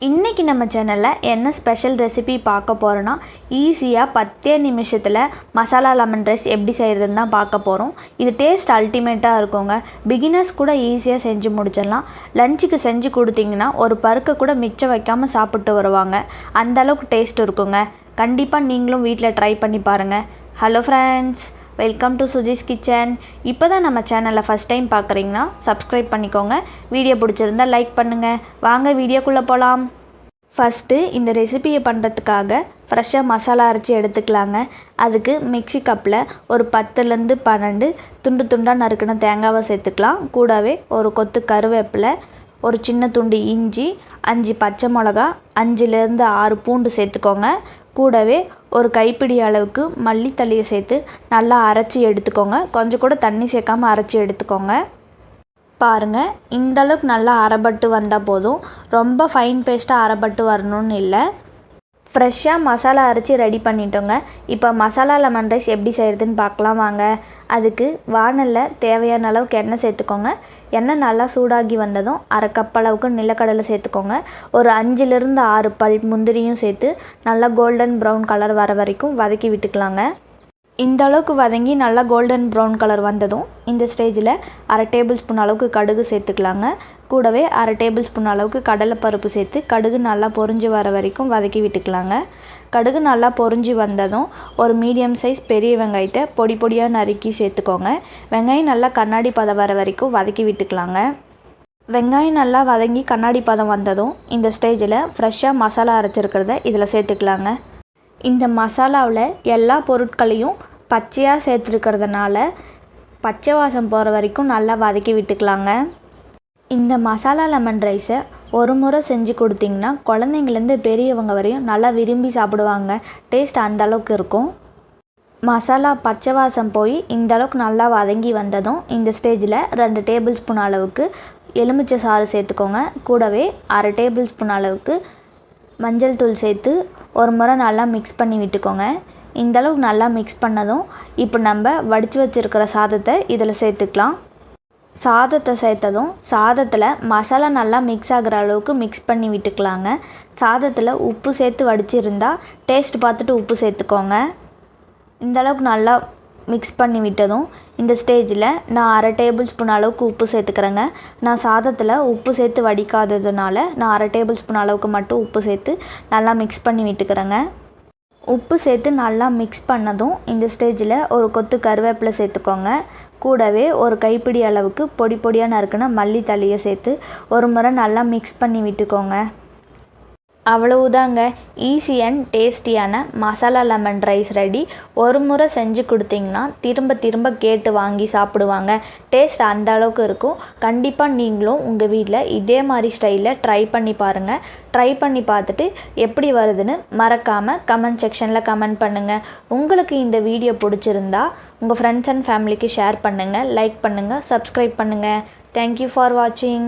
இன்றைக்கி நம்ம சேனலில் என்ன ஸ்பெஷல் ரெசிபி பார்க்க போகிறோன்னா ஈஸியாக 10 நிமிஷத்தில் மசாலா லெமன் ரைஸ் எப்படி செய்கிறதுன்னு தான் பார்க்க போகிறோம். இது டேஸ்ட் அல்டிமேட்டாக இருக்குங்க. பிகினர்ஸ் கூட ஈஸியாக செஞ்சு முடிச்சிடலாம். லஞ்சுக்கு செஞ்சு கொடுத்தீங்கன்னா ஒரு பருக்க கூட மிச்சம் வைக்காமல் சாப்பிட்டு வருவாங்க. அந்தளவுக்கு டேஸ்ட் இருக்குங்க. கண்டிப்பாக நீங்களும் வீட்டில் ட்ரை பண்ணி பாருங்கள். Hello friends, welcome to Suji's kitchen. இப்போ தான் நம்ம சேனலை ஃபஸ்ட் டைம் பார்க்குறீங்கன்னா சப்ஸ்கிரைப் பண்ணிக்கோங்க. வீடியோ பிடிச்சிருந்தா லைக் பண்ணுங்கள். வாங்க வீடியோக்குள்ளே போகலாம். ஃபஸ்ட்டு இந்த ரெசிபியை பண்ணுறதுக்காக ஃப்ரெஷ்ஷாக மசாலா அரைச்சி எடுத்துக்கலாங்க. அதுக்கு மிக்ஸி கப்பில் ஒரு 10லேருந்து 12 துண்டு துண்டாக நறுக்கின தேங்காவை சேர்த்துக்கலாம். கூடவே ஒரு கொத்து கருவேப்பிலை, ஒரு சின்ன துண்டு இஞ்சி, 5 பச்சை மிளகா, 5லேருந்து 6 பூண்டு சேர்த்துக்கோங்க. கூடவே ஒரு கைப்பிடி அளவுக்கு மல்லித்தழையை சேர்த்து நல்லா அரைச்சி எடுத்துக்கோங்க. கொஞ்சம் கூட தண்ணி சேர்க்காமல் அரைச்சி எடுத்துக்கோங்க. பாருங்கள், இந்தளவுக்கு நல்லா அரைப்பட்டு வந்தால் போதும். ரொம்ப ஃபைன் பேஸ்ட்டாக அரைப்பட்டு வரணும்னு இல்லை. ஃப்ரெஷ்ஷாக மசாலா அரைச்சி ரெடி பண்ணிட்டோங்க. இப்போ மசாலா லெமன் ரைஸ் எப்படி செய்கிறதுன்னு பார்க்கலாம் வாங்க. அதுக்கு வாணலில் தேவையான அளவுக்கு எண்ணெய் சேர்த்துக்கோங்க. எண்ணெய் நல்லா சூடாகி வந்ததும் 1/2 கப் அளவுக்கு நிலக்கடலை சேர்த்துக்கோங்க. ஒரு 5லேருந்து 6 பல் முந்திரியும் சேர்த்து நல்லா கோல்டன் ப்ரௌன் கலர் வர வரைக்கும் வதக்கி விட்டுக்கலாங்க. இந்த அளவுக்கு வதங்கி நல்லா கோல்டன் ப்ரௌன் கலர் வந்ததும் இந்த ஸ்டேஜில் 1/2 டேபிள் ஸ்பூன் அளவுக்கு கடுகு சேர்த்துக்கலாங்க. கூடவே 1/2 டேபிள் ஸ்பூன் அளவுக்கு கடலைப்பருப்பு சேர்த்து கடுகு நல்லா பொரிஞ்சு வர வரைக்கும் வதக்கி விட்டுக்கலாங்க. கடுகு நல்லா பொரிஞ்சு வந்ததும் ஒரு மீடியம் சைஸ் பெரிய வெங்காயத்தை பொடி பொடியாக நறுக்கி சேர்த்துக்கோங்க. வெங்காயம் நல்லா கண்ணாடி பதம் வர வரைக்கும் வதக்கி விட்டுக்கலாங்க. வெங்காயம் நல்லா வதங்கி கண்ணாடி பதம் வந்ததும் இந்த ஸ்டேஜில் ஃப்ரெஷ்ஷாக மசாலா அரைச்சிருக்கிறத இதில் சேர்த்துக்கலாங்க. இந்த மசாலாவில் எல்லா பொருட்களையும் பச்சையாக சேர்த்துருக்கிறதுனால பச்சை வாசம் போகிற வரைக்கும் நல்லா வதக்கி விட்டுக்கலாங்க. இந்த மசாலா லெமன் ரைஸை ஒரு முறை செஞ்சு கொடுத்திங்கன்னா குழந்தைங்கலேருந்து பெரியவங்க வரையும் நல்லா விரும்பி சாப்பிடுவாங்க. டேஸ்ட் அந்தளவுக்கு இருக்கும். மசாலா பச்சை வாசம் போய் இந்தளவுக்கு நல்லா வதங்கி வந்ததும் இந்த ஸ்டேஜில் 2 டேபிள் ஸ்பூன் அளவுக்கு எலுமிச்சை சாறு சேர்த்துக்கோங்க. கூடவே 1/2 டேபிள் ஸ்பூன் அளவுக்கு மஞ்சள் தூள் சேர்த்து ஒரு முறை நல்லா மிக்ஸ் பண்ணி விட்டுக்கோங்க. இந்தளவுக்கு நல்லா மிக்ஸ் பண்ணதும் இப்போ நம்ம வடித்து வச்சுருக்கிற சாதத்தை இதில் சேர்த்துக்கலாம். சாதத்தை சேர்த்ததும் சாதத்தில் மசாலா நல்லா மிக்ஸ் ஆகிற அளவுக்கு மிக்ஸ் பண்ணி விட்டுக்கலாங்க. சாதத்தில் உப்பு சேர்த்து வடிச்சிருந்தால் டேஸ்ட் பார்த்துட்டு உப்பு சேர்த்துக்கோங்க. இந்தளவுக்கு நல்லா மிக்ஸ் பண்ணி விட்டதும் இந்த ஸ்டேஜில் நான் 1/2 டேபிள் ஸ்பூன் அளவுக்கு உப்பு சேர்த்துக்கிறேங்க. நான் சாதத்தில் உப்பு சேர்த்து வடிக்காததுனால நான் 1/2 டேபிள் ஸ்பூன் அளவுக்கு மட்டும் உப்பு சேர்த்து நல்லா மிக்ஸ் பண்ணி விட்டுக்கிறேங்க. உப்பு சேர்த்து நல்லா மிக்ஸ் பண்ணதும் இந்த ஸ்டேஜில் ஒரு கொத்து கருவேப்பிலை சேர்த்துக்கோங்க. கூடவே ஒரு கைப்பிடி அளவுக்கு பொடி பொடியாக நறுக்கின மல்லித்தழையை சேர்த்து ஒரு முறை நல்லா மிக்ஸ் பண்ணி விட்டுக்கோங்க. அவ்வளவுதாங்க, ஈஸி அண்ட் டேஸ்டியான மசாலா லெமன் ரைஸ் ரெடி. ஒரு முறை செஞ்சு கொடுத்தீங்கன்னா திரும்ப திரும்ப கேட்டு வாங்கி சாப்பிடுவாங்க. டேஸ்ட் அந்த அளவுக்கு இருக்கும். கண்டிப்பாக நீங்களும் உங்கள் வீட்டில் இதே மாதிரி ஸ்டைலில் ட்ரை பண்ணி பாருங்கள். ட்ரை பண்ணி பார்த்துட்டு எப்படி வருதுன்னு மறக்காமல் கமெண்ட் செக்ஷனில் கமெண்ட் பண்ணுங்கள். உங்களுக்கு இந்த வீடியோ பிடிச்சிருந்தா உங்கள் ஃப்ரெண்ட்ஸ் அண்ட் ஃபேமிலிக்கு ஷேர் பண்ணுங்கள், லைக் பண்ணுங்கள், சப்ஸ்கிரைப் பண்ணுங்கள். தேங்க்யூ ஃபார் வாட்சிங்.